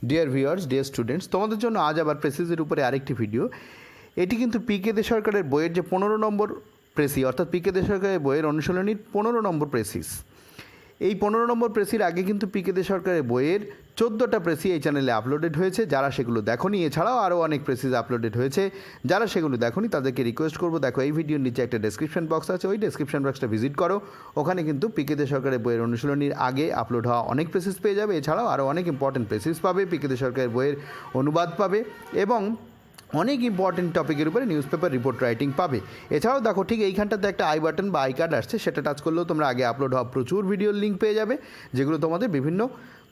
Dear viewers, dear students, তোমাদের জন্য আজ আবার প্রেসিসের উপরে আরেকটি ভিডিও। এটি কিন্তু পিকে দে সরকারের বইয়ের যে 15 নম্বর প্রেসি, অর্থাৎ পিকে দে সরকারের বইয়ের অনুশীলনীর 15 নম্বর প্রেসিস। এই 15 নম্বর প্রেসির আগে কিন্তু পিকে দে সরকারের বইয়ের 14টা প্রেসি এই চ্যানেলে আপলোডেড হয়েছে। যারা সেগুলো দেখোনি, এছাড়াও আরও অনেক প্রেসিস আপলোডেড হয়েছে। যারা সেগুলো দেখোনি তাদেরকে রিকোয়েস্ট করবো, দেখো এই ভিডিওর নিচে একটা ডেসক্রিপশন বক্স আছে, ওই ডেসক্রিপশন বক্সটা ভিজিট করো। ওখানে কিন্তু পিকে দে সরকারের বইয়ের অনুশীলনীর আগে আপলোড হওয়া অনেক প্রেসিস পেয়ে যাবে। এছাড়াও আরও অনেক ইম্পর্টেন্ট প্রেসিস পাবে, পিকে দে সরকারের বইয়ের অনুবাদ পাবে এবং অনেক ইম্পর্টেন্ট টপিকের উপরে নিউজ পেপার রিপোর্ট রাইটিং পাবে। এছাড়াও দেখো ঠিক এইখানটাতে একটা আই বাটন বা আই কার্ড আসছে, সেটা টাচ করলেও তোমরা আগে আপলোড হওয়া প্রচুর ভিডিওর লিঙ্ক পেয়ে যাবে, যেগুলো তোমাদের বিভিন্ন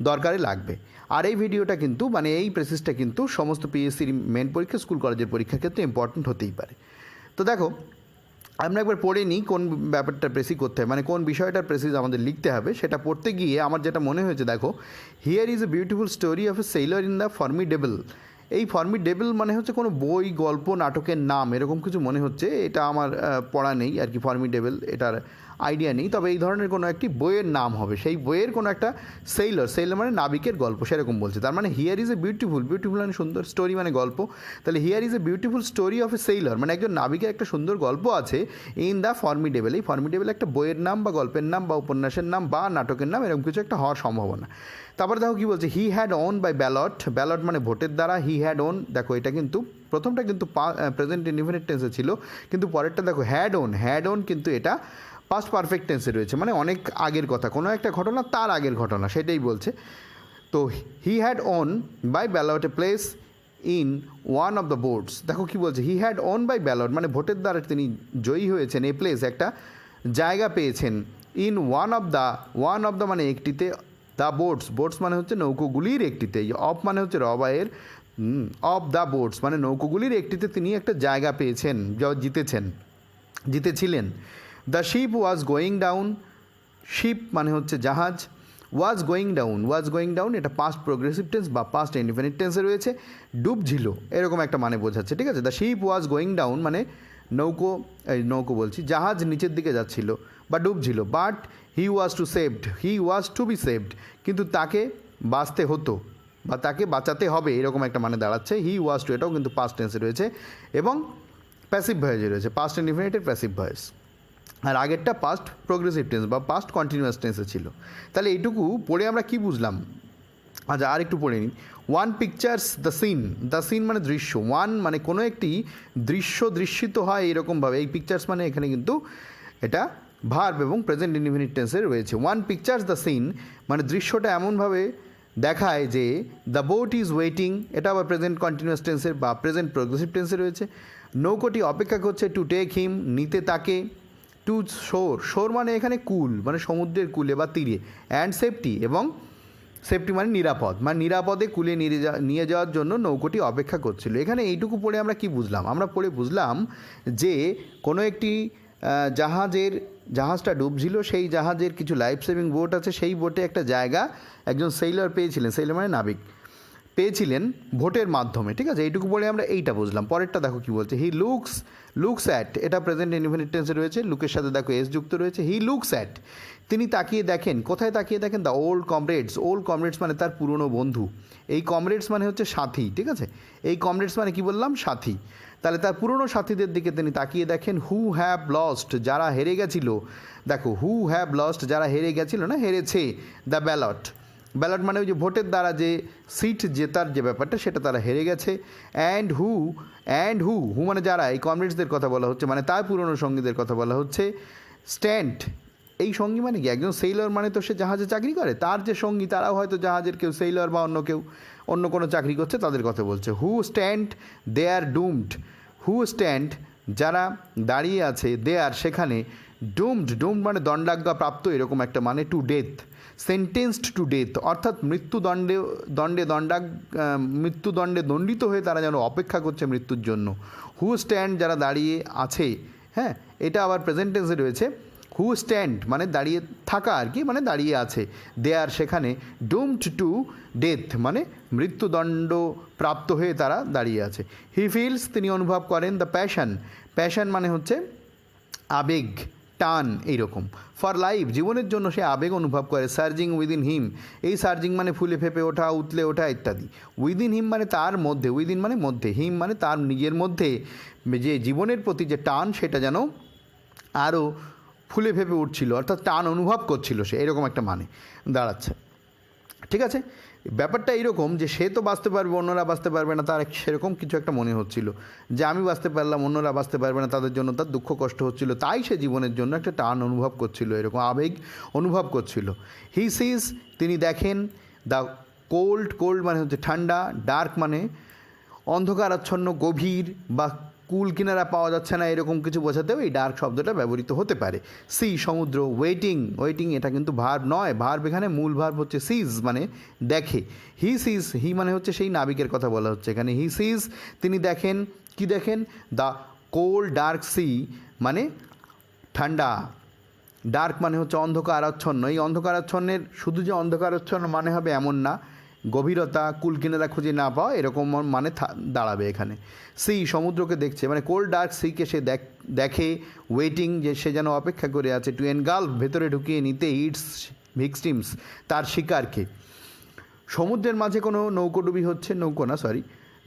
দরকারে লাগবে। আর এই ভিডিওটা কিন্তু এই প্রেসিসটা কিন্তু সমস্ত পিএসসির মেন পরীক্ষা, স্কুল কলেজের পরীক্ষার ক্ষেত্রে ইম্পর্টেন্ট হতেই পারে। তো দেখো আমরা একবার পড়ে নিই কোন ব্যাপারটা প্রেসি করতে হয়, কোন বিষয়টার প্রেসিস আমাদের লিখতে হবে। সেটা পড়তে গিয়ে আমার যেটা মনে হয়েছে, দেখো here is a beautiful story of a Sailor in the formidable. এই ফর্মিডেবল হচ্ছে কোনো বই, গল্প, নাটকের নাম, এরকম কিছু মনে হচ্ছে। এটা আমার পড়া নেই আর কি, ফর্মিডেবল এটার আইডিয়া নেই, তবে এই ধরনের কোনো একটি বইয়ের নাম হবে। সেই বইয়ের কোনো একটা সেইলর নাবিকের গল্প, সেরকম বলছে। তার হিয়ার ইজ এ বিউটিফুল সুন্দর, স্টোরি গল্প। তাহলে here is a beautiful story of a Sailor একজন নাবিকের একটা সুন্দর গল্প আছে ইন দ্য ফর্মিডেবল। এই ফর্মিডেবল একটা বইয়ের নাম বা গল্পের নাম বা উপন্যাসের নাম বা নাটকের নাম, এরকম কিছু একটা হওয়ার সম্ভাবনা। তারপরে দেখো কী বলছে, he had won by ballot. Ballot ভোটের দ্বারা, হি হ্যাড ওন। দেখো এটা কিন্তু প্রথমটা কিন্তু প্রেজেন্ট ইনডিফিনিট টেন্সে ছিল, কিন্তু পরেরটা দেখো হ্যাড ওন কিন্তু এটা পাস্ট পারফেক্ট টেন্সে রয়েছে, অনেক আগের কথা, কোনো একটা ঘটনা তার আগের ঘটনা, সেটাই বলছে। তো he had won by ballot a place in one of the boards. দেখো কী বলছে, he had won by ballot ভোটের দ্বারা তিনি জয়ী হয়েছেন, এ প্লেস একটা জায়গা পেয়েছেন, ইন ওয়ান অফ দ্য একটিতে, দ্য বোর্ডস হচ্ছে নৌকোগুলির একটিতে, অফ হচ্ছে রবায়ের, অফ দ্য বোর্ডস নৌকোগুলির একটিতে তিনি একটা জায়গা পেয়েছেন, জিতেছিলেন। The ship was going down. Ship হচ্ছে জাহাজ। ওয়াজ গোয়িং ডাউন এটা পাস্ট প্রোগ্রেসিভ টেন্স বা পাস্ট ইনডিফিনিট টেন্সে রয়েছে। ডুবছিল এরকম একটা বোঝাচ্ছে, ঠিক আছে। The ship was going down নৌকো বলছি, জাহাজ নিচের দিকে যাচ্ছিল বা ডুবছিল। But he was two be saved, কিন্তু তাকে বাঁচতে হতো বা তাকে বাঁচাতে হবে, এরকম একটা দাঁড়াচ্ছে। হি ওয়াজ টু, এটাও কিন্তু পাস্ট টেন্সে রয়েছে এবং প্যাসিভ ভয়েসে রয়েছে, পাস্ট ইনডিফিনিটের প্যাসিভ ভয়েস। আর আগেরটা পাস্ট প্রোগ্রেসিভ টেন্স বা পাস্ট কন্টিনিউয়াস টেন্সে ছিল। তাহলে এইটুকু পড়ে আমরা কি বুঝলাম? আচ্ছা, আর একটু পড়ে নিই। ওয়ান পিকচার্স দ্য সিন দৃশ্য। ওয়ান কোনো একটি দৃশ্যিত হয় এরকমভাবে। এই পিকচার্স এখানে কিন্তু এটা ভার্ব এবং প্রেজেন্ট ইনডিফিনিট টেন্সে রয়েছে। ওয়ান পিকচার্স দ্য সিন দৃশ্যটা এমনভাবে দেখায় যে দ্য বোট ইজ ওয়েটিং, এটা আবার প্রেজেন্ট কন্টিনিউয়াস টেন্সের বা প্রেজেন্ট প্রোগ্রেসিভ টেন্সে রয়েছে। নৌকোটি অপেক্ষা করছে, টু টেক হিম, নিতে তাকে। টু শোর এখানে কুল সমুদ্রের কূলে বা তীরে। অ্যান্ড সেফটি, এবং সেফটি নিরাপদ, নিরাপদে কুলে নিয়ে যাওয়ার জন্য নৌকোটি অপেক্ষা করছিল। এখানে এইটুকু পড়ে আমরা কি বুঝলাম? আমরা পড়ে বুঝলাম যে কোনো একটি জাহাজটা ডুবছিল, সেই জাহাজের কিছু লাইফ সেভিং বোট আছে, সেই বোটে একটা জায়গা একজন সেইলর পেয়েছিলেন, নাবিক পেয়েছিলেন ভোটের মাধ্যমে, ঠিক আছে। এইটুকু পড়ে আমরা এইটা বুঝলাম। পরেরটা দেখো কি বলছে, হি লুকস অ্যাট, এটা প্রেজেন্ট ইনডিফিনিট টেন্সে রয়েছে, লুকের সাথে দেখো এস যুক্ত রয়েছে। হি লুকস অ্যাট, তিনি তাকিয়ে দেখেন, কোথায় তাকিয়ে দেখেন? দ্য ওল্ড কমরেডস তার পুরনো বন্ধু। এই কমরেডস হচ্ছে সাথী, ঠিক আছে। এই কমরেডস কি বললাম? সাথী। তাহলে তার পুরনো সাথীদের দিকে তিনি তাকিয়ে দেখেন। হু হ্যাভ লস্ট, যারা হেরে গেছিল। দেখো হু হ্যাভ লস্ট, যারা হেরে গেছিল না, হেরেছে। দ্য ব্যালট ওই যে ভোটের দ্বারা যে সিট জেতার যে ব্যাপারটা, সেটা তারা হেরে গেছে। অ্যান্ড হু যারা, এই কমরেডসদের কথা বলা হচ্ছে, তার পুরনো সঙ্গীদের কথা বলা হচ্ছে। স্ট্যান্ড, এই সঙ্গী কি? একজন সেইলর তো সে জাহাজে চাকরি করে, তার যে সঙ্গী তারাও হয়তো জাহাজের কেউ সেইলর বা অন্য কোনো চাকরি করছে, তাদের কথা বলছে। Who stand they are doomed. Who stand যারা দাঁড়িয়ে আছে, দে আর সেখানে, ডুমড দণ্ডাজ্ঞা প্রাপ্ত, এরকম একটা টু ডেথ। সেন্টেন্সড টু ডেথ অর্থাৎ মৃত্যুদণ্ডে দণ্ডিত হয়ে তারা যেন অপেক্ষা করছে মৃত্যুর জন্য। হু স্ট্যান্ড যারা দাঁড়িয়ে আছে, হ্যাঁ, এটা আবার প্রেজেন্ট টেন্সে রয়েছে। হু স্ট্যান্ড দাঁড়িয়ে থাকা আর কি, দাঁড়িয়ে আছে। দে আর সেখানে, ডুমড টু ডেথ মৃত্যুদণ্ড প্রাপ্ত হয়ে তারা দাঁড়িয়ে আছে। হি ফিলস তিনি অনুভব করেন। দ্য প্যাশন হচ্ছে আবেগ, টান এইরকম। ফর লাইফ জীবনের জন্য সে আবেগ অনুভব করে। সার্জিং উইদিন হিম, এই সার্জিং মানে ফুলে ফেপে ওঠা, উতলে ওঠা ইত্যাদি। উইদিন হিম মানে তার মধ্যে, উইদিন মানে মধ্যে, হিম মানে তার নিজের মধ্যে যে জীবনের প্রতি যে টান সেটা যেন আরও ফুলে ফেপে উঠছিল, অর্থাৎ টান অনুভব করছিল সে, এরকম একটা মানে দাঁড়াচ্ছে। ঠিক আছে, ব্যাপারটা এইরকম যে সে তো বাঁচতে পারবে, অন্যরা বাঁচতে পারবে না, তার সেরকম কিছু একটা মনে হচ্ছিল যে আমি বাঁচতে পারলাম, অন্যরা বাঁচতে পারবে না, তাদের জন্য তার দুঃখ কষ্ট হচ্ছিল, তাই সে জীবনের জন্য একটা টান অনুভব করছিল, এরকম আবেগ অনুভব করছিল। হি সিজ, তিনি দেখেন, দ্য কোল্ড, কোল্ড মানে হচ্ছে ঠান্ডা, ডার্ক মানে অন্ধকারাচ্ছন্ন, গভীর বা কুল কিনারা পাওয়া যাচ্ছে না, এরকম কিছু বোঝাতেও এই ডার্ক শব্দটা ব্যবহৃত হতে পারে। সি সমুদ্র, ওয়েটিং, ওয়েটিং এটা কিন্তু ভার্ব নয়, ভার্ব এখানে মূল ভার্ব হচ্ছে সিজ মানে দেখে। হি সিজ, হি মানে হচ্ছে সেই নাবিকের কথা বলা হচ্ছে এখানে। হি সিজ তিনি দেখেন, কি দেখেন? দ্য কোল্ড ডার্ক সি মানে ঠান্ডা, ডার্ক মানে হচ্ছে অন্ধকারাচ্ছন্ন। এই অন্ধকারাচ্ছন্নের শুধু যে অন্ধকারাচ্ছন্ন মানে হবে এমন না, গভীরতা, কুলকিনারা খুঁজে না পাওয়া এরকম মানে দাঁড়াবে এখানে। সি সমুদ্রকে দেখছে, মানে কোল্ড ডার্ক সিকে সে দেখে। ওয়েটিং যে সে যেন অপেক্ষা করে আছে। টু এনগাল্ফ ভেতরে ঢুকিয়ে নিতে, ইটস ভিকটিমস তার শিকারকে। সমুদ্রের মাঝে কোনো নৌকোডুবি হচ্ছে, নৌকো না সরি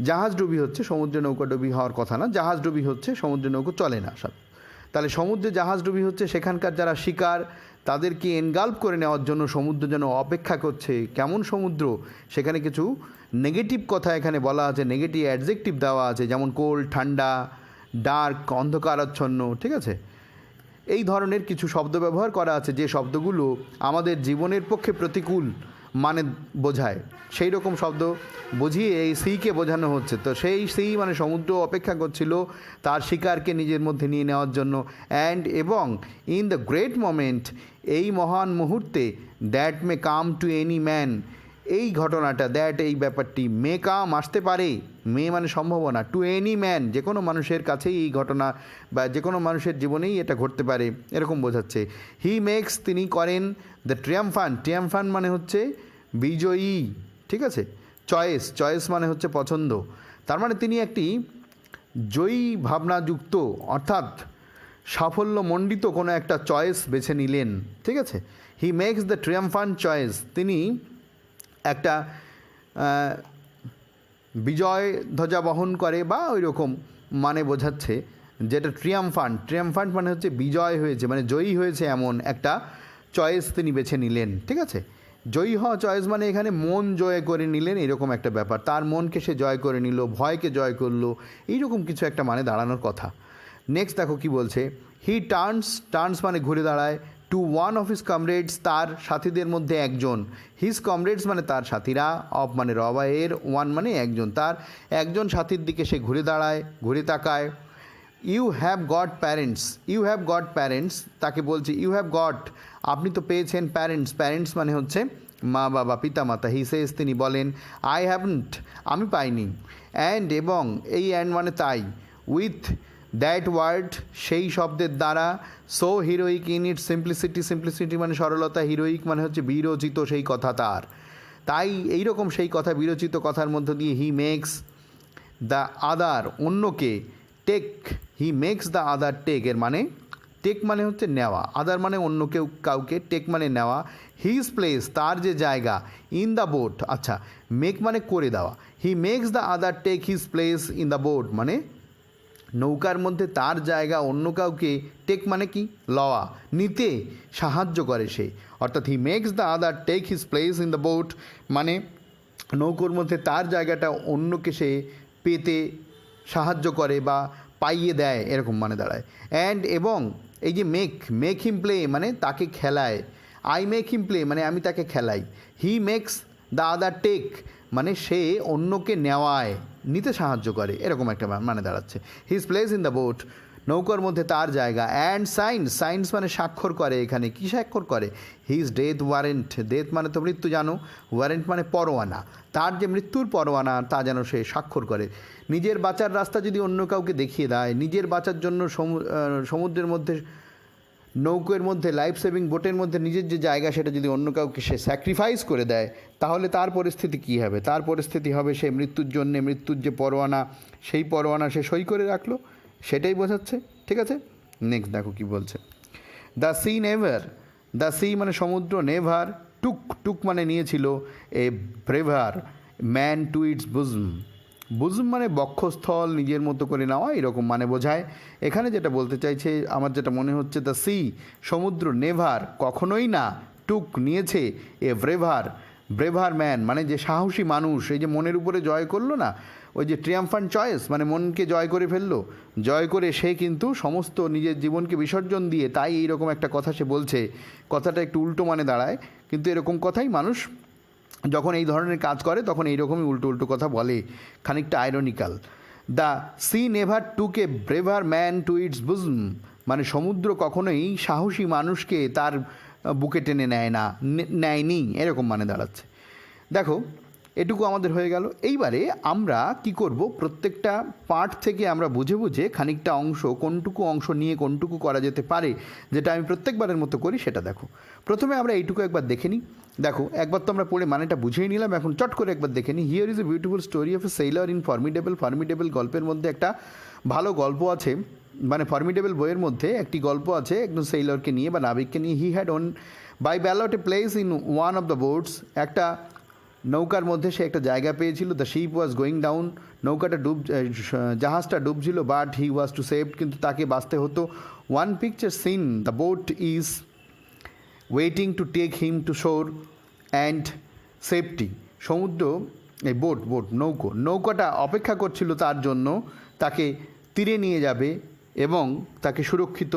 জাহাজ ডুবি হচ্ছে, সমুদ্রে নৌকাডুবি হওয়ার কথা না, জাহাজ ডুবি হচ্ছে, সমুদ্রে নৌকো চলে না সব। তাহলে সমুদ্রে জাহাজ ডুবি হচ্ছে, সেখানকার যারা শিকার তাদেরকে এনগাল্ফ করে নেওয়ার জন্য সমুদ্র যেন অপেক্ষা করছে। কেমন সমুদ্র? সেখানে কিছু নেগেটিভ কথা এখানে বলা আছে, নেগেটিভ অ্যাডজেক্টিভ দেওয়া আছে, যেমন কোল্ড ঠান্ডা, ডার্ক অন্ধকারাচ্ছন্ন। ঠিক আছে, এই ধরনের কিছু শব্দ ব্যবহার করা আছে যে শব্দগুলো আমাদের জীবনের পক্ষে প্রতিকূল মানে বোঝায়, সেই রকম শব্দ বুঝিয়ে এই সিকে বোঝানো হচ্ছে। তো সেই সি মানে সমুদ্র অপেক্ষা করছিল তার শিকারকে নিজের মধ্যে নিয়ে নেওয়ার জন্য। অ্যান্ড এবং ইন দ্য গ্রেট মোমেন্ট, এই মহান মুহূর্তে, that may come to any man, এই ঘটনাটা, দ্যাট এই ব্যাপারটি, মে কাম আসতে পারে, মে মানে সম্ভাবনা, টু এনি ম্যান যে কোনো মানুষের কাছেই এই ঘটনা বা যে কোনো মানুষের জীবনেই এটা ঘটতে পারে, এরকম বোঝাচ্ছে। হি মেক্স তিনি করেন, দ্য ট্রিয়াম্ফান্ট, ট্রিয়াম্ফান্ট মানে হচ্ছে বিজয়ী। ঠিক আছে, চয়েস, চয়েস মানে হচ্ছে পছন্দ, তার মানে তিনি একটি জয়ী ভাবনাযুক্ত অর্থাৎ সাফল্যমণ্ডিত কোনো একটা চয়েস বেছে নিলেন। ঠিক আছে, হি মেক্স দ্য ট্রিয়াম্ফান্ট চয়েস, তিনি একটা বিজয় ধ্বজা বহন করে বা ওই রকম মানে বোঝাচ্ছে, যেটা ট্রিয়াম্ফান্ট, ট্রিয়াম্ফান্ট মানে হচ্ছে বিজয় হয়েছে, মানে জয়ী হয়েছে এমন একটা চয়েস তিনি বেছে নিলেন। ঠিক আছে, জয়ী হওয়া চয়েস মানে এখানে মন জয় করে নিলেন, এরকম একটা ব্যাপার, তার মনকে সে জয় করে নিল, ভয়কে জয় করলো, এইরকম কিছু একটা মানে দাঁড়ানোর কথা। নেক্সট দেখো কি বলছে, হি টার্নস, টার্নস মানে ঘুরে দাঁড়ায়, to one of his comrades, তার সাথীদের মধ্যে একজন, হিজ কমরেডস মানে তার সাথীরা, অফ মানে রবা, এর ওয়ান মানে একজন, তার একজন সাথীর দিকে সে ঘুরে দাঁড়ায়, ঘুরে তাকায়। You have got parents, you have got parents, তাকে বলছে ইউ হ্যাভ গট, আপনি তো পেয়েছেন প্যারেন্টস, প্যারেন্টস মানে হচ্ছে মা বাবা, পিতা মাতা। হি সেজ তিনি বলেন, আই হ্যাভন্ট আমি পাইনি। অ্যান্ড এবং, এই অ্যান্ড মানে তাই, উইথ দ্যাট ওয়ার্ড সেই শব্দের দ্বারা, so heroic in it simplicity, simplicity মানে সরলতা, হিরোইক মানে হচ্ছে বিরচিত সেই কথা তার, তাই এইরকম সেই কথা, বিরচিত কথার মধ্য দিয়ে হি মেক্স দ্য আদার অন্যকে, take, he makes the other take, এর মানে টেক মানে হচ্ছে নেওয়া, আদার মানে অন্য কেউ কাউকে, টেক মানে নেওয়া, হিজ প্লেস তার যে জায়গা, ইন দ্য বোট, আচ্ছা মেক মানে করে দেওয়া, he makes the other take his place in the boat মানে নৌকার মধ্যে তার জায়গা অন্য কাউকে, টেক মানে কি লওয়া, নিতে সাহায্য করে সে, অর্থাৎ he makes the other take his place in the boat মানে নৌকোর মধ্যে তার জায়গাটা অন্যকে সে পেতে সাহায্য করে বা পাইয়ে দেয়, এরকম মানে দাঁড়ায়। অ্যান্ড এবং, এই যে মেক, মেক হিম প্লে মানে তাকে খেলায়, আই মেক হিম প্লে মানে আমি তাকে খেলাই, he makes the other take মানে সে অন্যকে নেওয়ায়, নিতে সাহায্য করে, এরকম একটা মানে দাঁড়াচ্ছে। His place in the boat নৌকার মধ্যে তার জায়গা। অ্যান্ড সাইন্স, সাইন্স মানে স্বাক্ষর করে, এখানে কী স্বাক্ষর করে, হিজ ডেথ ওয়ারেন্ট, ডেথ মানে তো মৃত্যু জানো, ওয়ারেন্ট মানে পরোয়ানা, তার যে মৃত্যুর পরোয়ানা তা যেন সে স্বাক্ষর করে। নিজের বাঁচার রাস্তা যদি অন্য কাউকে দেখিয়ে দেয়, নিজের বাঁচার জন্য সমুদ্রের মধ্যে নৌকোর মধ্যে, লাইফ সেভিং বোটের মধ্যে নিজের যে জায়গা সেটা যদি অন্য কাউকে সে স্যাক্রিফাইস করে দেয়, তাহলে তার পরিস্থিতি কী হবে, তার পরিস্থিতি হবে সে মৃত্যুর জন্যে, মৃত্যুর যে পরোয়ানা সেই পরোয়ানা সে সই করে রাখলো, সেটাই বোঝাচ্ছে। ঠিক আছে, নেক্সট দেখো কি বলছে, the sea never, the sea মানে সমুদ্র, নেভার টুক, টুক মানে নিয়েছিল, এ ব্রেভার ম্যান টু ইটস বুজম, বুজম মানে বক্ষস্থল, নিজের মতো করে নেওয়া, এরকম মানে বোঝায়। এখানে যেটা বলতে চাইছে আমার যেটা মনে হচ্ছে, দ্য সি সমুদ্র, নেভার কখনোই না, টুক নিয়েছে, এ ব্রেভার, ব্রেভার ম্যান মানে যে সাহসী মানুষ, এই যে মনের উপরে জয় করলো না, ওই যে ট্রিয়াম্ফান্ট চয়েস মানে মনকে জয় করে ফেললো, জয় করে সে কিন্তু সমস্ত নিজের জীবনকে বিসর্জন দিয়ে, তাই এইরকম একটা কথা সে বলছে। কথাটা একটু উল্টো মানে দাঁড়ায়, কিন্তু এরকম কথাই মানুষ যখন এই ধরনের কাজ করে তখন এইরকমই উল্টো উল্টো কথা বলে, খানিকটা ironical. The sea never took a braver man to its bosom মানে সমুদ্র কখনোই সাহসী মানুষকে তার বুকে টেনে নেয় না, নেয়নি, এরকম মানে দাঁড়াচ্ছে। দেখো এটুকু আমাদের হয়ে গেল। এইবারে আমরা কি করব, প্রত্যেকটা পার্ট থেকে আমরা বুঝে বুঝে খানিকটা অংশ, কোনটুকু অংশ নিয়ে কোনটুকু করা যেতে পারে, যেটা আমি প্রত্যেকবারের মতো করি সেটা দেখো। প্রথমে আমরা এইটুকু একবার দেখে নিই। দেখো একবার তো আমরা পড়ে মানেটা বুঝেই নিলাম, এখন চট করে একবার দেখে নিই। Here is a beautiful story of a Sailor in formidable. Formidable গল্পের মধ্যে একটা ভালো গল্প আছে, মানে ফর্মিডেবল বইয়ের মধ্যে একটি গল্প আছে একজন সেইলরকে নিয়ে বা নাবিককে নিয়ে। He had won by ballot a place in one of the boats, একটা নৌকার মধ্যে সে একটা জায়গা পেয়েছিল। The ship was going down, নৌকাটা জাহাজটা ডুবছিল, but he was to save, কিন্তু তাকে বাঁচতে হতো। One picture scene, the boat is waiting to take him to shore and safety. সমুদ্র এই নৌকাটা অপেক্ষা করছিল তার জন্য, তাকে তীরে নিয়ে যাবে এবং তাকে সুরক্ষিত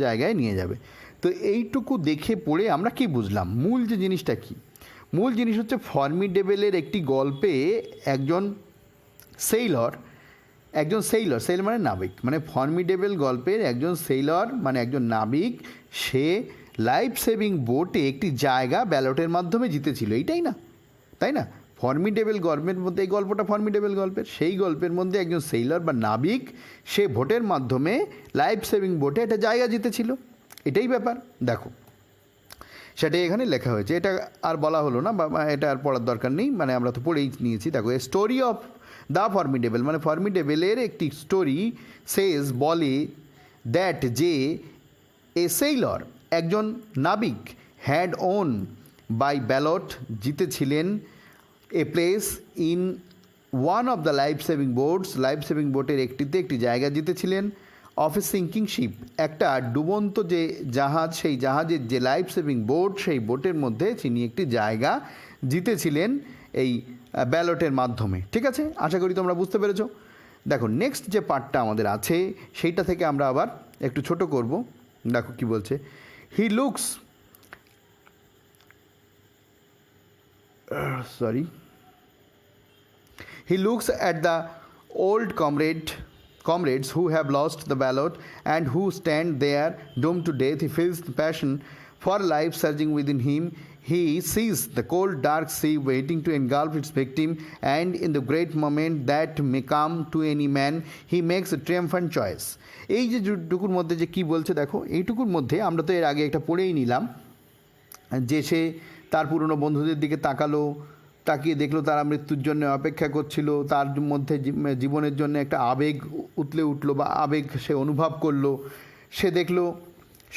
জায়গায় নিয়ে যাবে। তো এইটুকু দেখে পড়ে আমরা কি বুঝলাম, মূল যে জিনিসটা কি, মূল জিনিস হচ্ছে ফর্মিডেবলের একটি গল্পে একজন সেইলর মানে নাবিক, মানে ফর্মিডেবল গল্পের একজন সেইলর মানে একজন নাবিক, সে লাইফ সেভিং বোটে একটি জায়গা ব্যালটের মাধ্যমে জিতেছিল, এইটাই না, তাই না? ফর্মিডেবল গল্পের মধ্যে, এই গল্পটা ফর্মিডেবল গল্পের, সেই গল্পের মধ্যে একজন সেইলর বা নাবিক সে ভোটের মাধ্যমে লাইফ সেভিং বোটে একটা জায়গা জিতেছিল, এটাই ব্যাপার। দেখো সেটাই এখানে লেখা হয়েছে, এটা আর বলা হলো না বা এটা আর পড়ার দরকার নেই, মানে আমরা তো পড়েই নিয়েছি। দেখো এ স্টোরি অফ দ্য ফর্মিডেবল মানে ফর্মিডেবলের একটি স্টোরি সেজ বলে দ্যাট যে এ সেইলর একজন নাবিক হ্যাড ওন বাই ব্যালট জিতেছিলেন এ place in one of the life saving বোটের একটিতে একটি জায়গা জিতেছিলেন। অফ এ সিঙ্কিং শিপ একটা ডুবন্ত যে জাহাজ, সেই জাহাজের যে লাইফ সেভিং বোট, সেই বোটের মধ্যে তিনি একটি জায়গা জিতেছিলেন এই ব্যালটের মাধ্যমে। ঠিক আছে, আশা করি তোমরা বুঝতে পেরেছো। দেখো নেক্সট যে পার্টটা আমাদের আছে সেইটা থেকে আমরা আবার একটু ছোট করব। দেখো কি বলছে, he looks at the old comrades who have lost the ballot and who stand there doomed to death. He feels the passion for life surging within him. He sees the cold dark sea waiting to engulf its victim, and in the great moment that may come to any man, he makes a triumphant choice. এই যে টুকুর মধ্যে যে কি বলছে দেখো, এইটুকুর মধ্যে আমরা তো এর আগে একটা পড়েই নিলাম যে সে তার পুরনো বন্ধুদের দিকে তাকিয়ে দেখলো তারা মৃত্যুর জন্য অপেক্ষা করছিল, তার মধ্যে জীবনের জন্য একটা আবেগ উতলে উঠলো বা আবেগ সে অনুভব করলো। সে দেখলো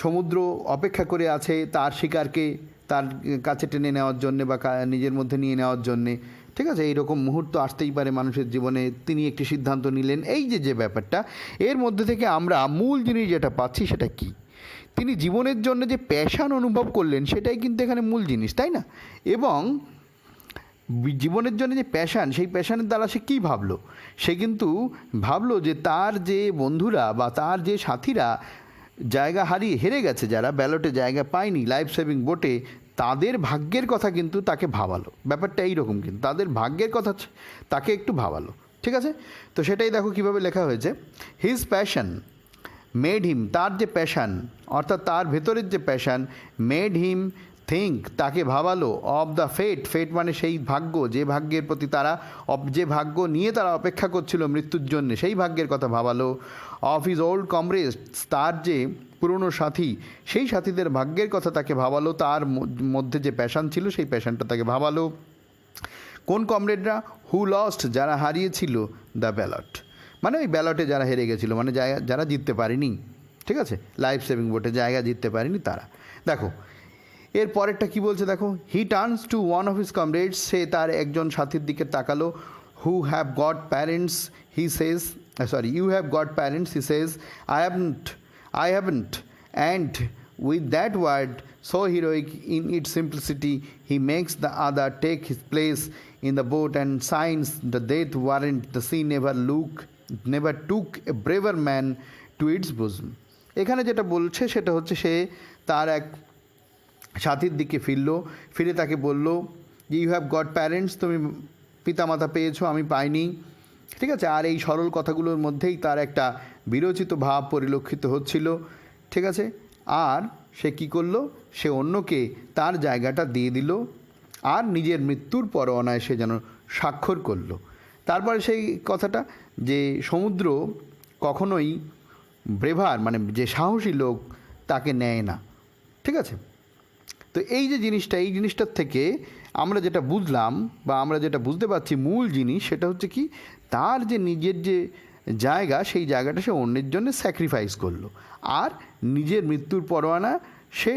সমুদ্র অপেক্ষা করে আছে তার শিকারকে তার কাছে টেনে নেওয়ার জন্যে বা নিজের মধ্যে নিয়ে নেওয়ার জন্যে। ঠিক আছে, এইরকম মুহূর্ত আসতেই পারে মানুষের জীবনে, তিনি একটি সিদ্ধান্ত নিলেন। এই যে ব্যাপারটা, এর মধ্যে থেকে আমরা মূল জিনিস যেটা পাচ্ছি সেটা কি, তিনি জীবনের জন্য যে প্যাশন অনুভব করলেন সেটাই কিন্তু এখানে মূল জিনিস, তাই না? এবং জীবনের জন্য যে প্যাশান, সেই প্যাশানের দ্বারা সে কী ভাবলো, সে কিন্তু ভাবলো যে তার যে বন্ধুরা বা তার যে সাথীরা জায়গা হেরে গেছে, যারা ব্যালটে জায়গা পায়নি লাইফ সেভিং বোটে, তাদের ভাগ্যের কথা কিন্তু তাকে ভাবালো। ব্যাপারটা এইরকম, কিন্তু তাদের ভাগ্যের কথা তাকে একটু ভাবালো। ঠিক আছে, তো সেটাই দেখো কীভাবে লেখা হয়েছে। হিজ প্যাশন মেড হিম, তার যে প্যাশান অর্থাৎ তার ভেতরের যে প্যাশান, মেড হিম থিঙ্ক, তাকে ভাবালো অফ দ্য ফেট মানে সেই ভাগ্য, যে ভাগ্যের প্রতি তারা যে ভাগ্য নিয়ে তারা অপেক্ষা করছিল মৃত্যুর জন্যে, সেই ভাগ্যের কথা ভাবালো। অফ হিজ ওল্ড কমরেডস, তার যে পুরনো সাথী, সেই সাথীদের ভাগ্যের কথা তাকে ভাবালো, তার মধ্যে যে প্যাশান ছিল সেই প্যাশানটা তাকে ভাবালো। কোন কমরেডরা? হু লস্ট, যারা হারিয়েছিল দ্য ব্যালট, মানে ওই ব্যালটে যারা হেরে গেছিলো, মানে যারা জিততে পারেনি। ঠিক আছে, লাইফ সেভিং বোটে জায়গা জিততে পারেনি তারা। দেখো এর পরেরটা কী বলছে দেখো, he turns to one of his comrades, সে তার একজন সাথীর দিকে তাকালো, who have got parents he says, sorry you have got parents he says, I haven't, and with that word so heroic in its simplicity, he makes the other take his place in the boat and signs the death warrant. The sea never took a braver man to its bosom. এখানে যেটা বলছে সেটা হচ্ছে সে তার এক সাথীর দিকে ফিরে তাকে বলল যে ইউ হ্যাভ গট প্যারেন্টস, তুমি পিতামাতা পেয়েছো, আমি পাইনি। ঠিক আছে, আর এই সরল কথাগুলোর মধ্যেই তার একটা বিরচিত ভাব পরিলক্ষিত হচ্ছিল। ঠিক আছে, আর সে কী করলো, সে অন্যকে তার জায়গাটা দিয়ে দিল আর নিজের মৃত্যুর পরোয়ানায় সে যেন স্বাক্ষর করলো। তারপরে সেই কথাটা যে সমুদ্র কখনোই ব্রেভার মানে যে সাহসী লোক তাকে নেয় না। ঠিক আছে, তো এই যে জিনিসটা, এই জিনিসটার থেকে আমরা যেটা বুঝলাম বা আমরা যেটা বুঝতে পারছি মূল জিনিস সেটা হচ্ছে কি, তার যে নিজের যে জায়গা সেই জায়গাটা সে অন্যের জন্য স্যাক্রিফাইস করলো আর নিজের মৃত্যুর পরোয়ানা সে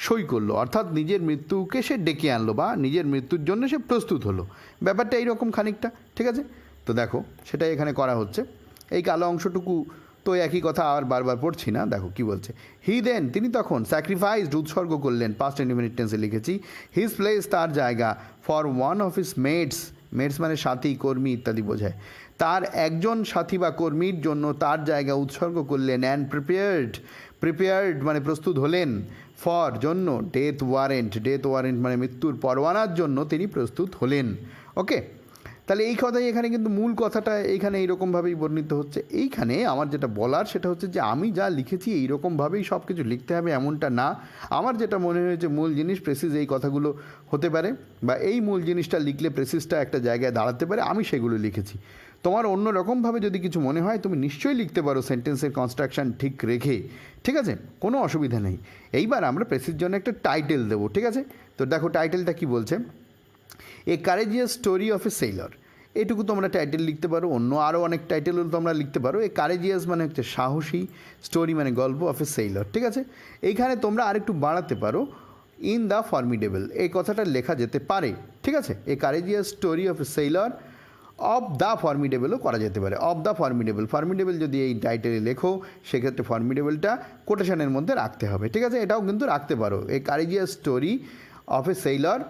সই করলো, অর্থাৎ নিজের মৃত্যুকে সে ডেকে আনলো বা নিজের মৃত্যুর জন্য সে প্রস্তুত হলো। ব্যাপারটা এইরকম খানিকটা। ঠিক আছে, তো দেখো সেটাই এখানে করা হচ্ছে। এই কালো অংশটুকু তো একই কথা আর বারবার পড়ছি না। দেখো কি বলছে, হি দেন, তিনি তখন স্যাক্রিফাইসড, উৎসর্গ করলেন, পাস্ট ইনডিফিনিট টেন্সে লিখেছি, হিজ প্লেস, তার জায়গা, for one of his mates, mates মানে সাথী, কর্মী ইত্যাদি বোঝায়, তার একজন সাথী বা কর্মীর জন্য তার জায়গা উৎসর্গ করলেন। অ্যান্ড প্রিপেয়ার্ড মানে প্রস্তুত হলেন, ফর জন্য, ডেথ ওয়ারেন্ট মানে মৃত্যুর পরোয়ানার জন্য তিনি প্রস্তুত হলেন। ওকে, তাহলে এই কথাই এখানে কিন্তু মূল কথাটা এইখানে এইরকমভাবেই বর্ণিত হচ্ছে। এইখানে আমার যেটা বলার সেটা হচ্ছে যে আমি যা লিখেছি এইরকমভাবেই সব কিছু লিখতে হবে এমনটা না। আমার যেটা মনে হয়েছে মূল জিনিস প্রেসিস এই কথাগুলো হতে পারে বা এই মূল জিনিসটা লিখলে প্রেসিসটা একটা জায়গায় দাঁড়াতে পারে, আমি সেগুলো লিখেছি। তোমার অন্য রকমভাবে যদি কিছু মনে হয় তুমি নিশ্চয়ই লিখতে পারো সেন্টেন্সের কনস্ট্রাকশন ঠিক রেখে। ঠিক আছে, কোনো অসুবিধা নেই। এইবার আমরা প্রেসির জন্য একটা টাইটেল দেবো। ঠিক আছে, তো দেখো টাইটেলটা কি বলছে, a courageous story of a sailor, এটুকু তোমরা টাইটেল লিখতে পারো। অন্য আরও অনেক টাইটেল তোমরা লিখতে পারো। এ কারেজিয়াস মানে হচ্ছে সাহসী, স্টোরি মানে গল্প, অফ এ সেইলর। ঠিক আছে, এইখানে তোমরা আরেকটু বাড়াতে পারো, ইন দ্য ফর্মিডেবল, এই কথাটা লেখা যেতে পারে। ঠিক আছে, a courageous story of a sailor, of the ফর্মিডেবলও করা যেতে পারে। অফ দ্য ফর্মিডেবল যদি এই টাইটেলে লেখো সেক্ষেত্রে ফর্মিডেবলটা কোটেশনের মধ্যে রাখতে হবে। ঠিক আছে, এটাও কিন্তু রাখতে পারো, a courageous story of a sailor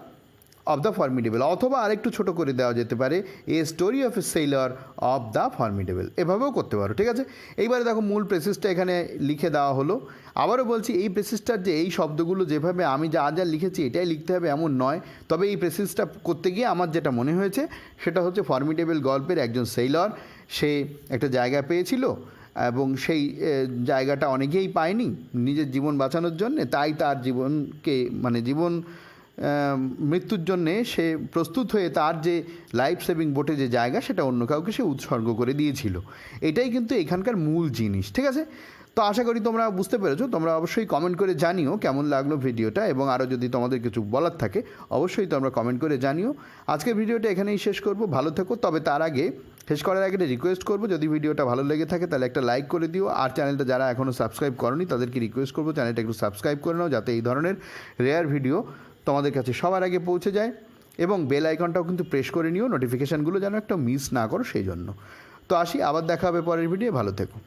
of the Formidable, অথবা আরেকটু ছোটো করে দেওয়া যেতে পারে, a story of a sailor of the Formidable, এভাবেও করতে পারো। ঠিক আছে, এইবারে দেখো মূল প্রেসিসটা এখানে লিখে দেওয়া হলো। আবারও বলছি, এই প্রেসিসটার যে এই শব্দগুলো যেভাবে আমি যা লিখেছি এটাই লিখতে হবে এমন নয়। তবে এই প্রেসিসটা করতে গিয়ে আমার যেটা মনে হয়েছে সেটা হচ্ছে ফর্মিডেবল গল্পের একজন সেইলর, সে একটা জায়গা পেয়েছিল এবং সেই জায়গাটা অনেকেই পায়নি নিজের জীবন বাঁচানোর জন্যে, তাই তার জীবনকে মানে মৃত্যুর জন্যে সে প্রস্তুত হয়ে তার যে লাইফ সেভিং বোটে যে জায়গা সেটা অন্য কাউকে সে উৎসর্গ করে দিয়েছিল। এটাই কিন্তু এখানকার মূল জিনিস। ঠিক আছে, তো আশা করি তোমরা বুঝতে পেরেছো। তোমরা অবশ্যই কমেন্ট করে জানিও কেমন লাগলো ভিডিওটা, এবং আরও যদি তোমাদের কিছু বলার থাকে অবশ্যই তোমরা কমেন্ট করে জানিও। আজকের ভিডিওটা এখানেই শেষ করব। ভালো থেকো। তবে তার আগে শেষ করার আগে রিকোয়েস্ট করবো, যদি ভিডিওটা ভালো লেগে থাকে তাহলে একটা লাইক করে দিও। আর চ্যানেলটা যারা এখনও সাবস্ক্রাইব করনি তাদেরকে রিকোয়েস্ট করবো চ্যানেলটা একটু সাবস্ক্রাইব করে নাও, যাতে এই ধরনের রেয়ার ভিডিও তোমাদের কাছে সবার আগে পৌঁছে যায়। এবং বেল আইকনটাও কিন্তু প্রেস করে নিও, নোটিফিকেশানগুলো যেন একটা মিস না করো সেই জন্য। তো আসি, আবার দেখা হবে পরের ভিডিও। ভালো থেকো।